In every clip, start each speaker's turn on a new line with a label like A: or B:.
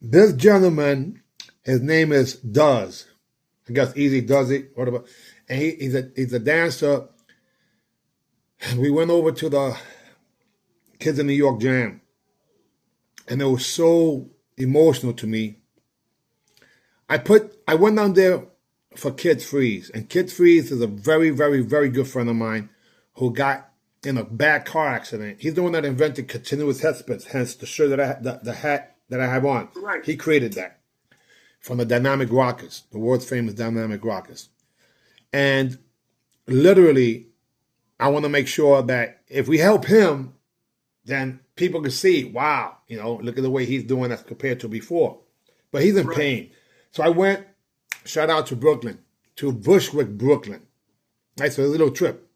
A: This gentleman, his name is Does. I guess Easy Does It, whatever. And he's a dancer. We went over to the Kids in New York Jam, and it was so emotional to me. I went down there for Kids Freeze, and Kids Freeze is a very, very, very good friend of mine who got in a bad car accident. He's the one that invented continuous headspins, hence the shirt the hat that I have on.
B: Right.
A: He created that from the Dynamic Rockers, the world's famous Dynamic Rockers. And literally, I want to make sure that if we help him, then people can see, wow, look at the way he's doing as compared to before. But he's in pain. So I went, shout out to Brooklyn, to Bushwick, Brooklyn. Right, so a little trip.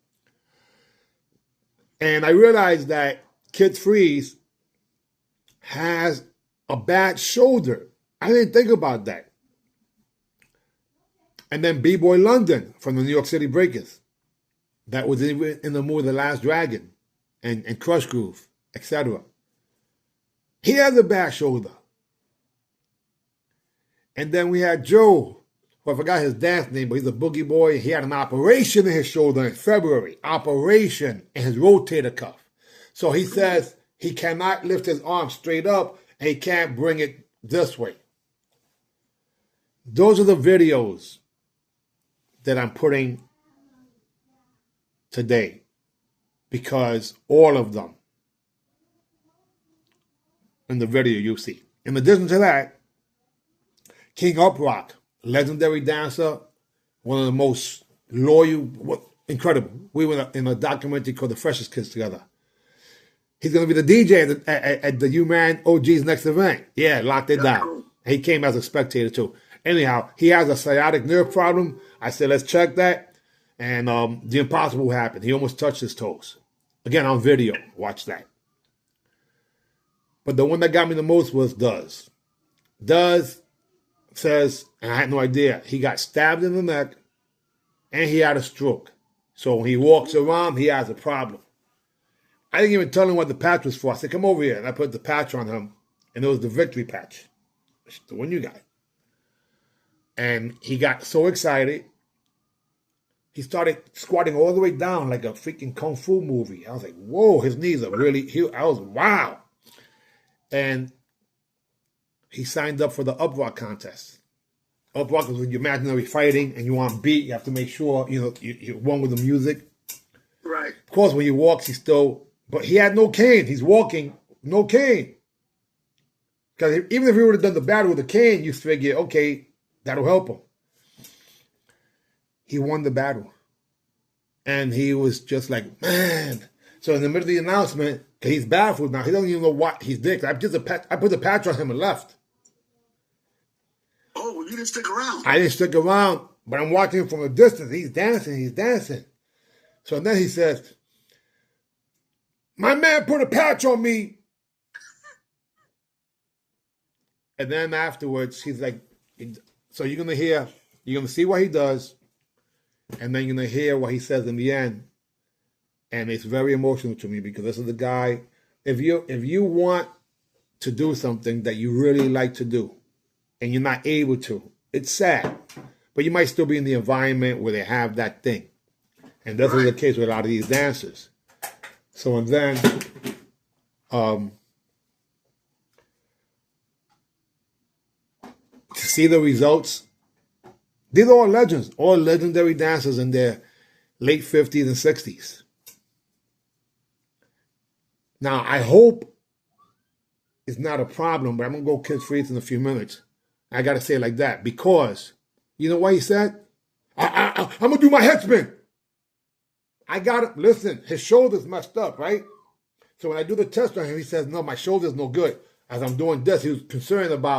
A: And I realized that Kids Freeze has a bad shoulder. I didn't think about that. And then B-Boy London from the New York City Breakers, that was in the movie The Last Dragon and Crush Groove, etc. He has a bad shoulder. And then we had Joe, who I forgot his dance name, but he's a boogie boy. He had an operation in his shoulder in February, operation in his rotator cuff. So he says he cannot lift his arm straight up and he can't bring it this way. Those are the videos that I'm putting today, because all of them in the video you see. In addition to that, King Uprock, legendary dancer, one of the most loyal, incredible. We were in a documentary called The Freshest Kids together. He's going to be the DJ at the U-Man OG's next event. Yeah, locked it down. He came as a spectator too. Anyhow, he has a sciatic nerve problem. I said, let's check that. And the impossible happened. He almost touched his toes. Again, on video. Watch that. But the one that got me the most was Does. Does says, and I had no idea, he got stabbed in the neck and he had a stroke. So when he walks around, he has a problem. I didn't even tell him what the patch was for. I said, come over here. And I put the patch on him. And it was the victory patch. It's the one you got. And he got so excited, he started squatting all the way down like a freaking Kung Fu movie. I was like, whoa, his knees are really, I was, wow. And he signed up for the Uprock contest. Uprock is when you're imaginary fighting and you want beat, you have to make sure, you're one with the music.
B: Right.
A: Of course, when he walks, he's still, but he had no cane. He's walking, no cane. Because even if he would have done the battle with the cane, you figure, okay, that'll help him. He won the battle. And he was just like, man. So in the middle of the announcement, he's baffled now. He doesn't even know what he's did. I put the patch on him and left.
B: Oh, well, you didn't stick around.
A: I didn't stick around, but I'm watching him from a distance. He's dancing. So then he says, my man put a patch on me. And then afterwards, he's like, so you're going to see what he does, and then you're going to hear what he says in the end. And it's very emotional to me because this is the guy, if you want to do something that you really like to do, and you're not able to, it's sad. But you might still be in the environment where they have that thing. And that's the case with a lot of these dancers. So and then, to see the results, these are all legends, all legendary dancers in their late 50s and 60s. Now, I hope it's not a problem, but I'm going to go Kids Freeze in a few minutes. I got to say it like that because, you know what he said? I'm going to do my head spin. I got it. Listen, his shoulder's messed up, right? So when I do the test on him, he says, no, my shoulder's no good. As I'm doing this, he was concerned about